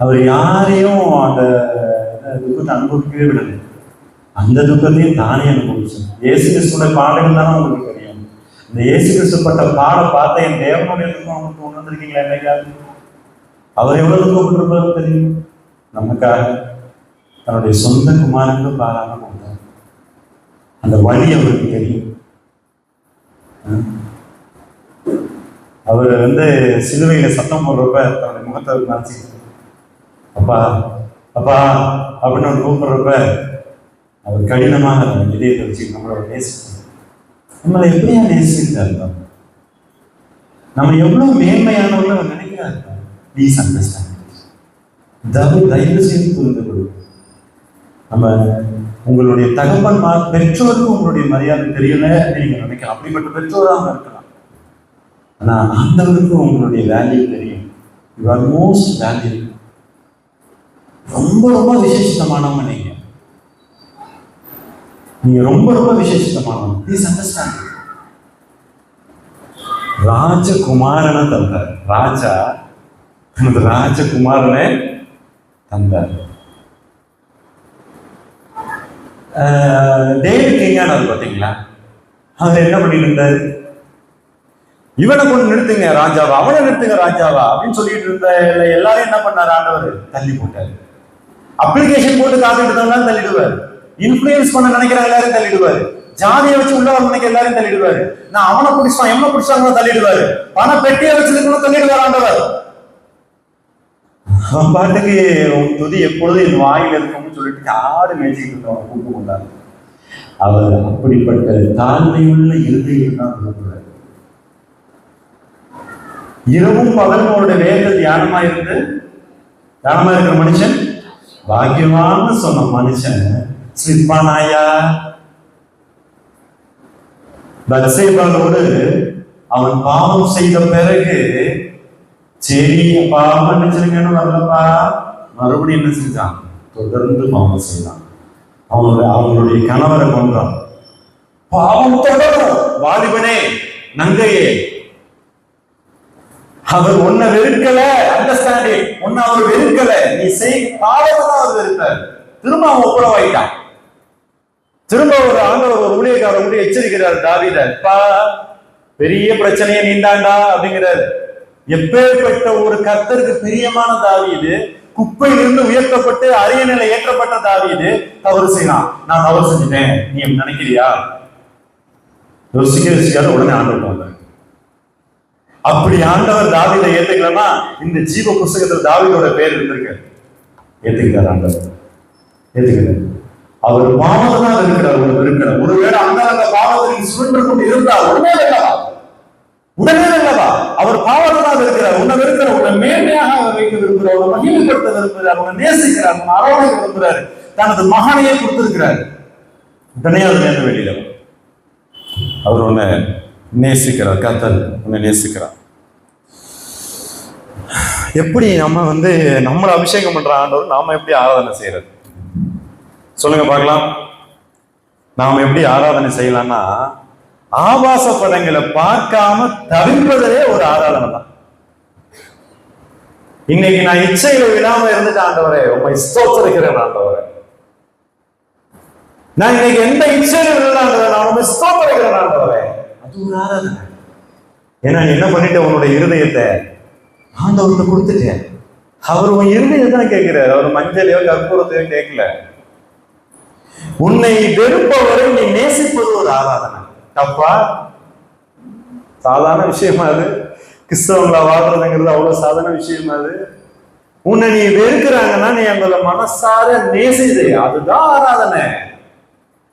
அவர் யாரையும் அந்த துக்கத்தை அனுபவிக்கவே விடலை. அந்த துக்கத்தையும் தானே அனுபவிச்சோம். இயேசு கிறிஸ்துவோட பாடங்கள் தானே உங்களுக்கு தெரியும். இந்த இயேசு கிறிஸ்து பட்ட பாட பார்த்த என் தேவனுடைய துக்கம் அவங்களுக்கு கொண்டு வந்திருக்கீங்களா? என்னைக்காவது அவர் எவ்வளவு துக்கப்பட்டிருப்பாரு தெரியும்? நமக்காக தன்னுடைய சொந்த குமாரனுக்கு பாராம கொடுத்தார். அந்த வழி அவருக்கு தெரியும். அவர் வந்து சிலுவையில சத்தம் போடுறப்ப தன்னுடைய முகத்தை நினைச்சு அப்பா அப்பா அப்படின்னு அவர் கூப்பிடுறப்ப அவர் கடினமாக இதயத்தை வச்சு நம்மளோட நேசித்தார். நம்மளை எப்படியா நேசித்தார்? நம்ம எவ்வளவு மேன்மையானவர்கள் அவர் நினைக்கிறார். Please understand. தயவு செய்து புரிந்து கொள்ளும். நம்ம உங்களுடைய தகப்பன்மார் பெற்றோருக்கு உங்களுடைய மரியாதை தெரியல நீங்க நினைக்கலாம். அப்படிப்பட்ட பெற்றோராக இருக்கலாம். ஆனா ஆண்டவருக்கு உங்களுடைய வேல்யூ தெரியும். You are most value. ரொம்ப ரொம்ப விசேஷமானவங்க நீங்க ரொம்ப ரொம்ப விசேஷமானவங்க. Please understand. ராஜகுமாரனை தந்தார். ராஜா தனது ராஜகுமாரனை தந்தார். டேவிட் கிங்கானவர் பார்த்தீங்களா? அவர் என்ன பண்ணிட்டு இருந்தாரு? இவனை கொண்டு நிறுத்துங்க ராஜாவா, அவனை நிறுத்துங்க ராஜாவா அப்படின்னு சொல்லிட்டு இருந்த எல்லாரும் என்ன பண்ணாரு? ஆண்டவர் தள்ளி போட்டாரு. அப்ளிகேஷன் போட்டு காத்துட்டு இருந்தாலும் தள்ளிடுவார். இன்ஃபுளுயன்ஸ் பண்ண நினைக்கிற எல்லாரும் தள்ளிடுவாரு. ஜாதியை வச்சு உள்ள நினைக்கிற எல்லாரும் தள்ளிடுவாரு. நான் அவனை பிடிச்சான் எவனை பிடிச்சாங்க தள்ளிடுவாரு. பண பெட்டியை வச்சிருக்கணும் தள்ளிடுவார் ஆண்டவர். அவன் பாட்டுக்கு துதி எப்பொழுதும் என் வாயில் இருக்கும்னு சொல்லிட்டு ஆடு மேய்ச்சிட்டு இருந்தவன் கூப்பிட்டு கொண்டாரு. அவர் அப்படிப்பட்ட தாழ்மையுள்ள இருதயம் தான் விரும்புகிறார். இரவும் பகலும் அவருடைய வேதத்தில் தியானமா இருக்கிற மனுஷன் பாக்கியவான்னு சொன்ன மனுஷன் ஸ்லிப்பானாயா? பத்சேபாவோடு அவன் பாவம் செய்த பிறகு சரி பாவம் மன்னிச்சிருக்கேன்னு வரலப்பா, மறுபடியும் என்ன செஞ்சான்? தொடர்ந்து பாவம் செய்தான். அவங்களுடைய கணவரை கொன்றான். பாவம் தொடரும். வாலிபனே, நங்கையே, அவர் உன்னை வெறுக்கல, அண்டர்ஸ்டாண்டிங், உன்னை அவர் வெறுக்கல, நீ செய் பாவத்தான் அவர் வெறுத்தார். திரும்ப அவன் ஒப்புரவாயிட்டான். திரும்ப ஒரு ஆண்டவர் ஒரு ஊழியக்காரர் எச்சரிக்கிறார் தாவீதை, பெரிய பிரச்சனையை நீந்தாண்டா அப்படிங்கிறார். எப்பேற்பட்ட ஒரு கர்த்தருக்கு பிரியமான தாவீது, குப்பையிலிருந்து உயர்த்தப்பட்டு அரியணையில ஏற்றப்பட்ட தாவீது தவறு செய்யலாம். நான் தவறு செஞ்சுட்டேன், நீ நினைக்கிறியா? யோசிக்காத உடனே ஆண்டவர் வந்தார். அப்படி ஆண்டவர் தாவீதை ஏத்துக்கலன்னா இந்த ஜீவ புஸ்தகத்துல தாவீதோட பேர் இருந்திருக்கு. ஏத்துக்கிறார் ஆண்டவர், ஏத்துக்கிறார். அவர் பாவத்தான் இருக்கிறார். ஒருவேளை அந்த பாவத்தில் சுழன்று கொண்டு இருந்தால் உடனே இல்லவா? அவர் பாவத்தான் இருக்கிறார். உன்னை இருக்கிற உன்னை மேன்மையாக வைக்க விரும்புகிறார், உன்னை மகிழ்ப்படுத்த விரும்புகிறார், உன்னை நேசிக்கிறார், உன்னை அரவணைக்க விரும்புகிறார். தனது மகனையே கொடுத்திருக்கிறார். உடனே அது வெளியில அவர் உன்னை நேசிக்கிறார். கர்த்தர் உன்னை நேசிக்கிறார். எப்படி நம்மளை அபிஷேகம் பண்ற ஆண்டவர் நாம எப்படி ஆராதனை செய்யறது? சொல்லுங்க பார்க்கலாம். நாம எப்படி ஆராதனை செய்யலாம்னா, ஆபாச படங்களை பார்க்காம தவிர்ப்பதே ஒரு ஆராதனை தான். இன்னைக்கு நான் இச்சையில விடாம இருந்துட்டு ஆண்டவரே உண்மை ஸ்தோத்திரிக்கிறேன் ஆண்டவரே, நான் இன்னைக்கு எந்த இச்சையில விடாண்டவரே நான் உண்மை ஸ்தோத்திரிக்கிறேன் ஆண்டவரே, அது ஒரு ஆராதனை. ஏன்னா நீ என்ன பண்ணிட்டு உன்னுடைய இருதயத்தை ஆண்டவர்கிட்ட கொடுத்துட்டேன். அவர் உன் இருதயத்தை கேட்கிறார், அவர் மஞ்சளையோ கற்பூரத்தையோ கேட்கல. உன்னை வெறுப்பவரை நீ நேசிப்பது ஒரு ஆராதனை. தப்பா? சாதாரண விஷயமா அது? கிறிஸ்தவங்களா வாழ்றதுங்கிறது அவ்வளவு சாதாரண விஷயமா அது? உன்னை நீ வெறுக்கிறாங்கன்னா நீ அவங்கள மனசார நேசிது, அதுதான் ஆராதனை.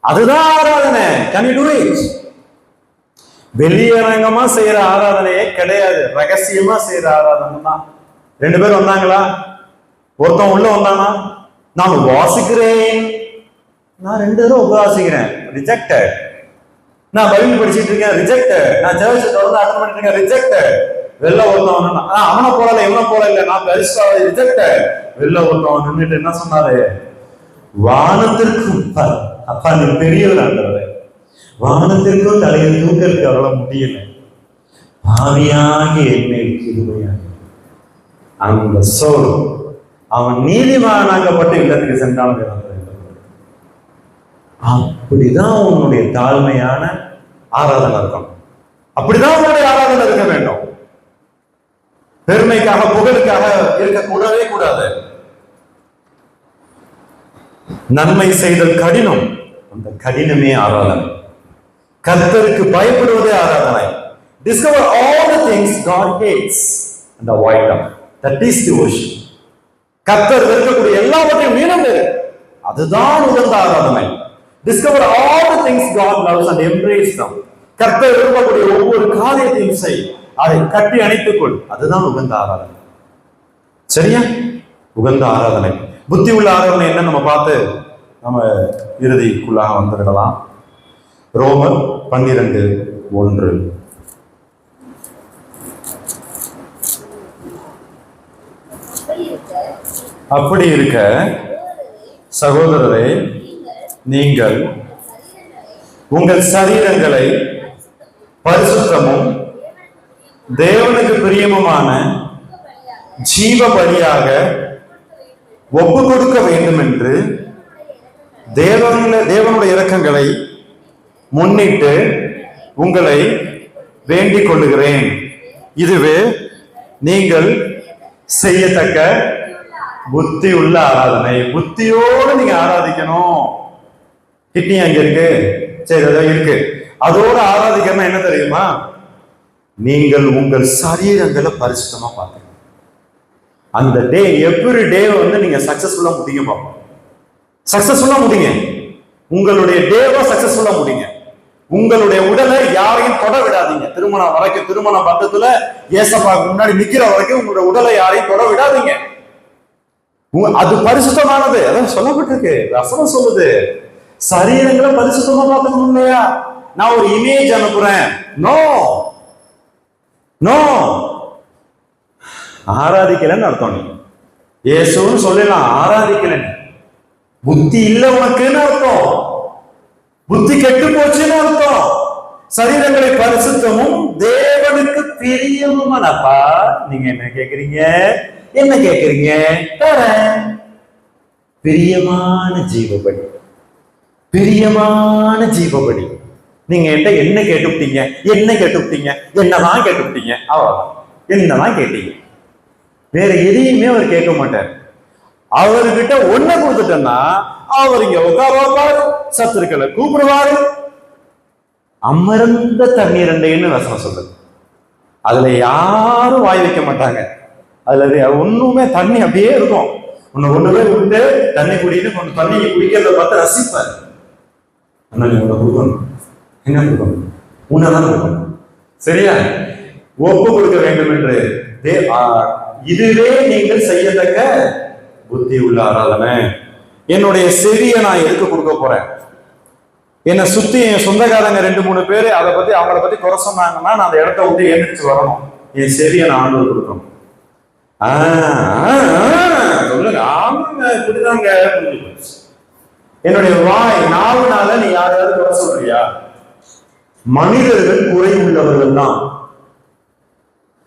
அதுதான் ஆராதனை. Can you do it? வெளியரங்கமா செய்யற ஆராதனையே கிடையாது, ரகசியமா செய்யற ஆராதனை தான். 2 பேர் வந்தாங்களா? ஒருத்தன் உள்ள வந்தானா, நான் வாசிக்கிறேன், நான் 2 தடவை உபவாசிக்கிறேன், ரிஜெக்டட். நான் பைபிள் படிச்சுட்டு இருக்கேன், ரிஜெக்டட். நான் சர்ச் தொடர்ந்து அட்டெண்ட் பண்ணிட்டு இருக்கேன், ரிஜெக்டட். வெளில ஒருத்தவன் அவனை போடல இவனை போடல, நான் பரிசுத்தவாதி, ரிஜெக்டட். வெளில ஒருத்தவன் நின்றுட்டு என்ன சொன்னாரு? வானத்திற்கும் அப்பா நீ பெரியவர் ஆண்டவரே, வானத்திற்கும் தலையை தூக்கிறதுக்கு அவ்வளவு முடியல, பாவியாகி என்னை கிருபையாக அந்த சொல் அவன் நீதிமானாக்கப்பட்டு இல்லத்துக்கு சென்றான். அப்படிதான் உன்னுடைய தாழ்மையான ஆராதனை இருக்கும். அப்படிதான் உன்னுடைய ஆராதனை இருக்க வேண்டும். பெருமைக்காக புகழுக்காக இருக்கக்கூடவே கூடாது. நன்மை செய்தல் கடினம், அந்த கடினமே ஆராதனை. கர்த்தருக்கு பயப்படுவதே ஆராதனை. Discover all the things God hates and avoid them. That is devotion. கர்த்தர் வெறுக்கக்கூடிய எல்லாவற்றையும் மீண்டும் அதுதான் உகந்த ஆராதனை. Discover all the things God loves and embrace them. கர்த்தர் விரும்பக்கூடிய ஒவ்வொரு காரியத்தையும் செய், அதை கட்டி அணைத்துக் கொள், அதுதான் உகந்த ஆராதனை. சரியா? உகந்த ஆராதனை. புத்தி உள்ள ஆராதனை என்ன நம்ம பார்த்து நம்ம இறுதிக்குள்ளாக வந்துவிடலாம். ரோமர் 12:1. அப்படி இருக்க சகோதரரே, நீங்கள் உங்கள் சரீரங்களை பரிசுத்தமும் தேவனுக்கு பிரியமுமான ஜீவ பலியாக ஒப்பு கொடுக்க வேண்டும் என்று தேவனுடைய இரக்கங்களை முன்னிட்டு உங்களை வேண்டிக் கொள்ளுகிறேன். இதுவே நீங்கள் செய்யத்தக்க புத்தி உள்ள ஆராதனை. புத்தியோடு நீங்க ஆராதிக்கணும். கிட்னி அங்க இருக்கு, சரி அதான் இருக்கு, அதோட ஆராதிக்கணும். என்ன தெரியுமா? நீங்கள் உங்கள் சரீரங்களை பரிசுத்தமா பார்க்கணும். அந்த டே, எவ்ரி டே நீங்க சக்சஸ்ஃபுல்லா முடிங்க பார்ப்போம். சக்சஸ்ஃபுல்லா முடிங்க, உங்களுடைய டேவா சக்சஸ்ஃபுல்லா முடிங்க. உங்களுடைய உடலை யாரையும் தொட விடாதீங்க. திருமணம் வரைக்கும், திருமண பந்தத்துல ஏசப்பாக்கு முன்னாடி நிக்கிற வரைக்கும் உங்களுடைய உடலை யாரையும் தொட விடாதீங்க. அது பரிசுத்தமானது. அதான் சொல்லப்பட்டிருக்கு, வசனம் சொல்லுது. சரீரங்களை பரிசுத்தமா பார்த்துக்கணும் இல்லையா? நான் ஒரு இமேஜ் அனுப்புறேன். நோ நோ, ஆராதிக்கலன்னு அர்த்தம். நீ இயேசுன்னு சொல்லலாம், ஆராதிக்கலன்னு. புத்தி இல்ல உனக்குன்னு அர்த்தம், புத்தி கெட்டு போச்சுன்னு அர்த்தம். சரீரங்களை பரிசுத்தமும் தேவனுக்கு பிரியமானப்பா. நீங்க என்ன கேக்குறீங்க? என்ன கேக்குறீங்க? தரேன். பிரியமான ஜீவபடி, பிரியமான ஜீவபடி. நீங்க என்கிட்ட என்ன கேட்டுவிட்டீங்க? என்ன கேட்டுவிட்டீங்க? என்னதான் கேட்டுவிட்டீங்க? அவ்வளவுதான், என்னதான் கேட்டீங்க. வேற எதையுமே அவர் கேட்க மாட்டார். அவர்கிட்ட ஒன்ன கொடுத்துட்டேன்னா அவர் இங்க உட்கார வைப்பாரு, சத்துருக்களை கூப்பிடுவாரு. அமர்ந்த தண்ணீர் அண்டைன்னு வசனம் சொல்லுது. அதுல யாரும் வாய் வைக்க மாட்டாங்க. அதுல ஒண்ணுமே தண்ணி அப்படியே இருக்கும். உன்னை கொண்டு போய் விட்டு தண்ணி குடிட்டு கொஞ்சம் தண்ணி குடிக்கிறத பார்த்து ரசிப்பாரு. ஆனா நீ உன்னை கொடுக்கணும். என்ன கொடுக்கணும்? உன்னதான் கொடுக்கணும். சரியா? ஒப்பு கொடுக்க வேண்டும் என்று இதுவே நீங்கள் செய்யத்தக்க புத்தி உள்ள ஆராதனை. என்னுடைய செவியை நான் எதுக்கு கொடுக்க போறேன்? என்னை சுத்தி என் சொந்தக்காரங்க 2-3 பேர் அதை பத்தி அவங்கள பத்தி குறை சொன்னாங்கன்னா நான் அந்த இடத்த விட்டு எழுந்திரிச்சு வரணும். என் செவியை நான் ஆண்டு கொடுக்கணும். சொல்லுங்க, ஆமாங்க இப்படிதாங்க. என்னுடைய வாய் நாவுனால நீ யாரையாவது குறை சொல்றியா? மனிதர்கள் குறை உள்ளவர்கள் தான்,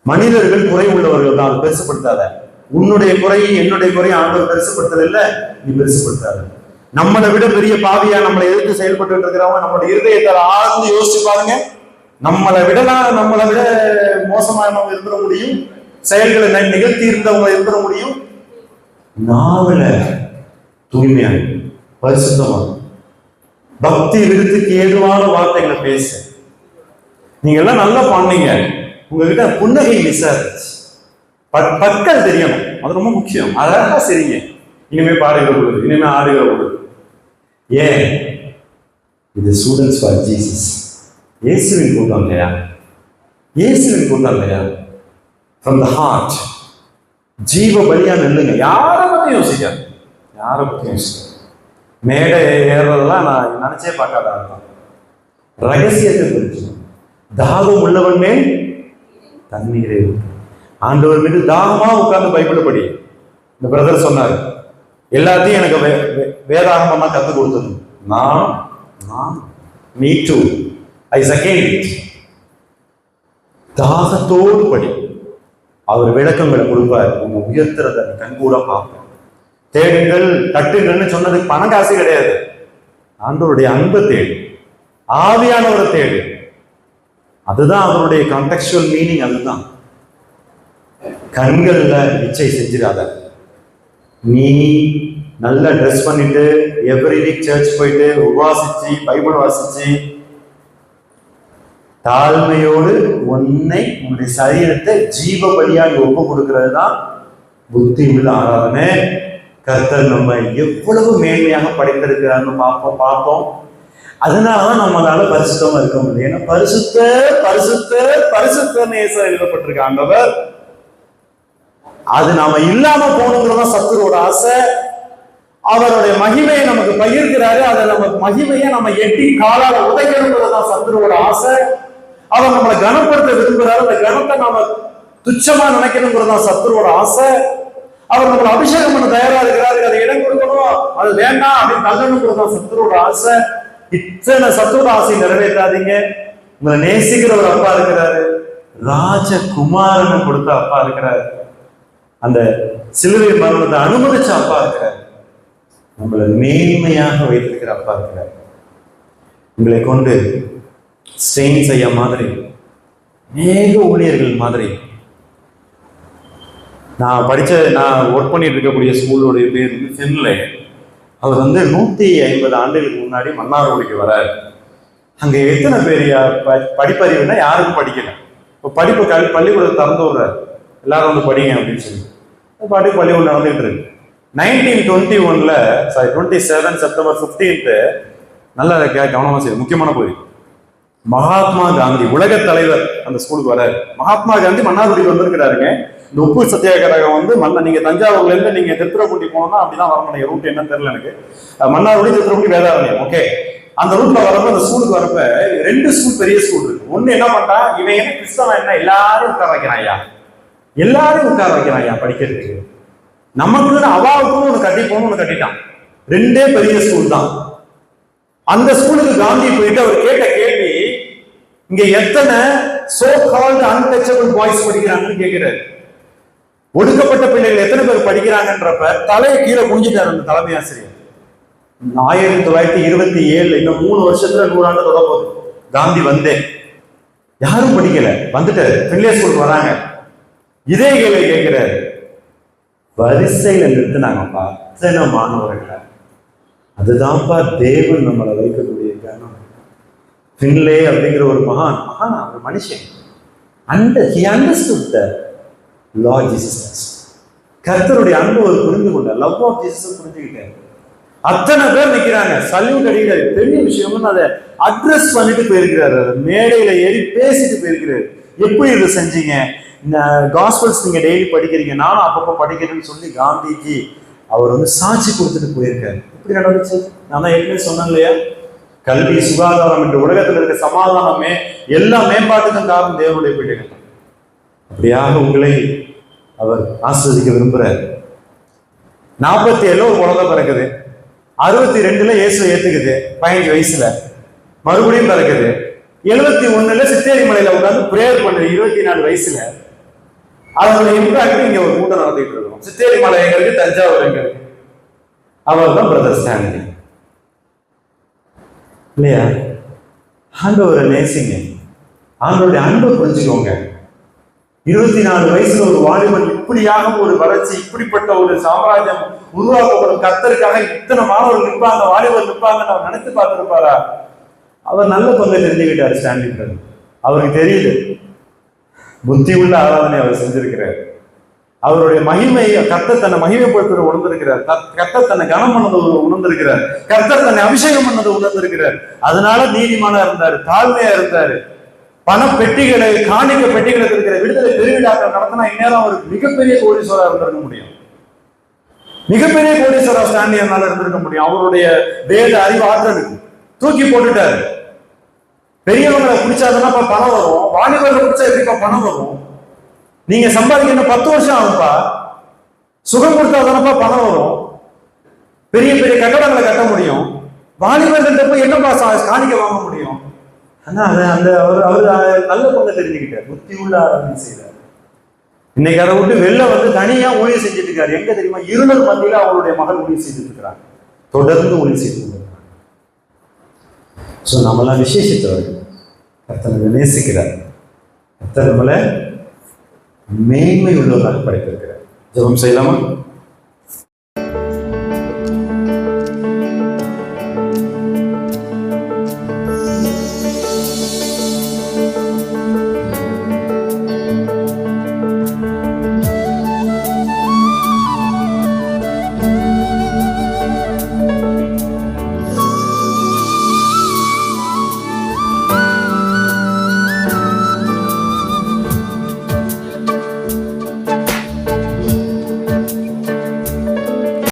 மனிதர்கள் குறை உள்ளவர்கள் தான். பெருசுப்படுத்தாத. உன்னுடைய குறையை என்னுடைய குறையை ஆண்டவர் பெருசுப்படுத்தல இல்ல, நீ பெருசுப்படுத்தாத. நம்மளை விட பெரிய பாவியா நம்மளை எதிர்த்து செயல்பட்டு இருக்கிறவங்க நம்மளுடைய இருதயத்தை ஆழ்ந்து யோசிச்சு பாருங்க. நம்மளை விட மோசமானவங்க இருந்துட முடியும், செயல்களை நிகழ்த்தி இருந்தவங்க இருந்துட முடியும். நாவல தூய்மையாக பரிசுத்தமாக பக்தி விருத்துக்கு ஏதுவான வார்த்தைகளை பேச. நீங்க எல்லாம் நல்லா பண்ணீங்க. உங்ககிட்ட புன்னகை மிஸ் ஆச்சு. பற்கள் தெரியணும், அது ரொம்ப முக்கியம். அழகா சரிங்க. இனிமே பாடுகிற பொழுது, இனிமே ஆடுகிற பொழுது, ஏன் இது ஸ்டூடெண்ட்ஸ் ஃபார் ஜீசஸ். இயேசுவின் கூட்டம் இல்லையா? இயேசுவின் கூட்டம் இல்லையா? ஃப்ரம் த ஹார்ட் ஜீவ பலியா நில்லுங்க. யாரை பத்தி யோசிக்காது, யாரை பத்தி யோசிக்க. மேடை ஏறதெல்லாம் நான் நினைச்சே பார்க்காத. ரகசியத்தை புரிஞ்சு தாகம் உள்ளவன் மேல் தண்ணீரே. ஆண்டவர் மீது தாகமா உட்கார்ந்து பைபிள் படி. இந்த பிரதர் சொன்னார், எல்லாத்தையும் எனக்கு வேதாகமா கற்றுக் கொடுத்தது நான் மீ டூ ஐ செகண்ட். தாகத்தோடு படி. அவர் விளக்கங்களை கொடுப்பார். உங்க உயர்த்துறத கண்கூட பார்ப்போம். தேடுங்கள் தட்டுங்கள்னு சொன்னதுக்கு பணம் காசு கிடையாது. ஆண்டவருடைய அன்பை தேடு, ஆவியானவரை தேடு. அதுதான் அவருடைய கான்டெக்சுவல் மீனிங். அதுதான். கண்கள்ல இச்சை செஞ்சிடாத. நீ நல்லா ட்ரெஸ் பண்ணிட்டு எவ்ரி வீக் சர்ச் போயிட்டு உபாசிச்சு பைபிள் வாசிச்சு தாழ்மையோடு உன்னை உன்னுடைய சரீரத்தை ஜீவ பலியாக ஒப்பு கொடுக்கிறது தான் புத்தி உள்ள ஆராதனை. கர்த்தர் நம்ம எவ்வளவு மேன்மையாக படைத்திருக்கிறான்னு பார்த்தோம். அதனாலதான் நம்மளால பரிசுத்தமா இருக்க முடியும். ஏன்னா பரிசுத்த பரிசுத்த பரிசுத்த எழுதப்பட்டிருக்க ஆண்டவர். அது நாம இல்லாம போகணுங்கிறதான் சத்துருவோட ஆசை. அவருடைய மகிமையை நமக்கு பகிர்கிறாரு. அதை நமக்கு மகிமையை நம்ம எட்டி காலால உதைக்கணுங்கிறதான் சத்துருவோட ஆசை. அவர் நம்மளை கனப்படுத்த விரும்புகிறாரு. அந்த கனத்தை நாம துச்சமா நினைக்கணுங்கிறதான் சத்துருவோட ஆசை. அவர் நம்மளை அபிஷேகம் பண்ண தயாரா இருக்கிறாரு. அதை இடம் கொடுக்கணும், அது வேண்டாம் அப்படின்னு தள்ளணுங்கிறதான் சத்துருவோட ஆசை. இத்தனை சத்துருவோட ஆசையை நிறைவேற்றாதீங்க. உங்களை நேசிக்கிற ஒரு அப்பா இருக்கிறாரு. ராஜகுமாரனை கொடுத்த அப்பா இருக்கிறாரு. அந்த சிலுவை மரணத்தை அனுமதிச்ச அப்பா இருக்கிறார். நம்மளை மேன்மையாக வைத்திருக்கிற அப்பா இருக்கிறார். உங்களை கொண்டு ஸ்டெயின் செய்ய மாதிரி அநேக ஊழியர்கள் மாதிரி. நான் ஒர்க் பண்ணிட்டு இருக்கக்கூடிய ஸ்கூலோடைய பேர் வந்து சென்னை. அவர் வந்து 150 ஆண்டுகளுக்கு முன்னாடி மன்னார்குடிக்கு வராரு. அங்க எத்தனை பேர் படிப்பறிவுனா யாருக்கும் படிக்கல. இப்போ படிப்பு பள்ளிக்கூடத்தை திறந்து விடுறாரு, எல்லாரும் வந்து படிங்க அப்படின்னு சொல்லி பள்ளிக்கூடம் நடந்துட்டு இருக்கு. 1921 27 செப்டம்பர் 15 நல்லா கவனமா செய்யுது, முக்கியமான போய் மகாத்மா காந்தி உலக தலைவர் அந்த ஸ்கூலுக்கு வராரு. மகாத்மா காந்தி மன்னார்குடிக்கு வந்திருக்கிறாருங்க. இந்த உப்பு சத்தியாகிரகம் வந்து நீங்க தஞ்சாவூர்ல இருந்து நீங்க திருத்துறைப்பூண்டி போனோம்னா அப்படிதான் வரணும். ரூட் என்னன்னு தெரியல எனக்கு. மன்னார்குடி, திருத்துறைப்பூண்டி, வேதாரண்யம். ஓகே, அந்த ரூட்ல வரப்ப அந்த ஸ்கூலுக்கு வரப்ப 2 ஸ்கூல், பெரிய ஸ்கூல் இருக்கு. ஒண்ணு என்ன பண்றான், இவன் என்ன கிறிஸ்தவன், என்ன எல்லாரும் உட்கார வைக்கிறான் ஐயா, எல்லாரும் உட்கார வைக்கிறான் ஐயா படிக்கிறதுக்கு. நமக்குன்னு அவாவுக்குன்னு ஒண்ணு கட்டிப்போன்னு ஒண்ணு கட்டிட்டான். 2 பெரிய ஸ்கூல் தான். அந்த ஸ்கூலுக்கு காந்தி போயிட்டு அவர் கேட்ட கேள்வி, இங்க எத்தனை சோ கால்டு அன்டச்சபிள் பாய்ஸ் படிக்கிறாங்கன்னு கேட்கிறாரு. ஒடுக்கப்பட்ட பிள்ளைகள் எத்தனை பேர் படிக்கிறாங்கன்றப்ப தலையை கீழே குனிஞ்சிட்டார் அந்த தலைமை ஆசிரியர். 1927, இன்னும் 3 வருஷத்துல 100 ஆண்டு தொடர்போது காந்தி வந்தேன். யாரும் படிக்கல, வந்துட்டாரு. பிள்ளை ஸ்கூலுக்கு வராங்க. இதே கேள்வி கேட்கிறாரு. வரிசையில நிறுத்தினாங்கப்பா அத்தனை மாணவர்களை. அதுதான்ப்பா தேவன் நம்மளை வைக்கக்கூடிய காரணம். பின்லே அப்படிங்கிற ஒரு மகான் ஒரு மனுஷன் he understood the Lord Jesus Christ. கர்த்தருடைய அன்பு ஒரு புரிந்து கொண்ட லவ் ஆஃப் ஜீசஸ் புரிஞ்சுக்கிட்டாரு. அத்தனை பேர் நிக்கிறாங்க, சல்யூட் அடிக்கிறாரு. பெரிய விஷயம் அதை அட்ரஸ் பண்ணிட்டு போயிருக்கிறாரு. மேடையில ஏறி பேசிட்டு போயிருக்கிறாரு. எப்படி இதை செஞ்சீங்க, இந்த காஸ்பல்ஸ் நீங்க டெய்லி படிக்கிறீங்க, நானும் அப்பப்போ படிக்கிறேன்னு சொல்லி காந்திஜி அவர் வந்து சாட்சி கொடுத்துட்டு போயிருக்காரு. எப்படி நடந்துச்சு? நான் தான் ஏற்கனவே சொன்னேன் இல்லையா, கல்வி, சுகாதாரம் என்று உலகத்தில் இருக்க சமாதானமே எல்லா மேம்பாட்டுக்கும் காரணம் தேவனுடைய பிள்ளைகள். அப்படியாக உங்களை அவர் ஆஸ்வதிக்க விரும்புறாரு. 47 ஒரு குழந்தை பிறக்குது. 62 இயேசுவை ஏத்துக்குது 15 வயசுல. மறுபடியும் பிறக்குது. 71 சித்தேரி மலையில உட்கார்ந்து பிரேயர் பண்ணுது 24 வயசுல. அதோட இம்பாக்ட் இங்க ஒரு கூட்டம் நடத்திட்டு இருக்கோம். சித்தேரி மலை எங்க இருக்கு, தஞ்சாவூர் எங்க இருக்கு. அவர் தான் பிரதர் ஸ்டான்லி இல்லையா? ஆண்டவரை நேசிங்க, ஆண்டவருடைய அன்பை புரிஞ்சுக்கோங்க. 24 வயசுல ஒரு வாலிபன் இப்படியாக ஒரு வளர்ச்சி, இப்படிப்பட்ட ஒரு சாம்ராஜ்யம் உருவாக்கப்படும். கர்த்தருக்காக இத்தனை மாணவர்கள் நிற்பாங்க, வாலிபர் நிற்பாங்கன்னு அவர் நினைத்து பார்த்திருப்பாரா? அவர் நல்ல பங்கை தெரிஞ்சுக்கிட்டார் ஸ்டான்லி பிரதர். அவருக்கு தெரியுது, புத்தி உள்ள ஆராதனை அவர் செஞ்சிருக்கிறார். அவருடைய மகிமையை கர்த்தர் தன்னை மகிமைப்படுத்த உணர்ந்திருக்கிறார். கர்த்தர் தன்னை கனம் பண்ணது உணர்ந்திருக்கிறார். கர்த்தர் தன்னை அபிஷேகம் பண்ணது உணர்ந்திருக்கிறார். அதனால நீதிமானா இருந்தாரு, தாழ்மையா இருந்தாரு. பண பெட்டிகளை, காணிக்க பெட்டிகளை இருக்கிற விடுதலை பெருவிழாக்கள் நடத்தினா இந்நேரம் அவருக்கு மிகப்பெரிய கோடீஸ்வரா இருந்திருக்க முடியும். மிகப்பெரிய கோடீஸ்வரா ஸ்டான்லி இருந்திருக்க முடியும். அவருடைய வேத அறிவு ஆற்றலுக்கு தூக்கி போட்டுட்டாரு. பெரியவங்களை பிடிச்சாதுன்னா பணம் வரும், வாலிபர்களை பிடிச்சா எப்படிப்பா பணம் வரும்? நீங்க சம்பாதிக்கணும் 10 வருஷம் ஆகும்பா, சுகம் கொடுத்தாதானப்பா பணம் வரும். பெரிய பெரிய கட்டடங்களை கட்ட முடியும். வாலிபர்கள்ட்ட போய் என்னப்பா காணிக்க வாங்க முடியும்? ஆனா அந்த அவர் நல்ல பங்கு தெரிஞ்சுக்கிட்டார், புத்தி உள்ள ஆராதனை செய்தார். இன்னைக்கு அதை விட்டு வெளில வந்து தனியா ஊழியம் செஞ்சுட்டு இருக்காரு. எங்க தெரியுமா? இருளர் மத்தியில அவருடைய மகள் ஊழியம் செய்துட்டு இருக்கிறாங்க, தொடர்ந்து ஊழியம் செய்து கொண்டிருக்கிறாங்க. ஸோ நம்மளாம் விசேஷித்தவர்கள், கர்த்தரை நேசிக்கிறார். கர்த்தர் நம்மளை மேன்மை உள்ளவராக படைத்திருக்கிறார். ஜெபம் செய்யலாமா?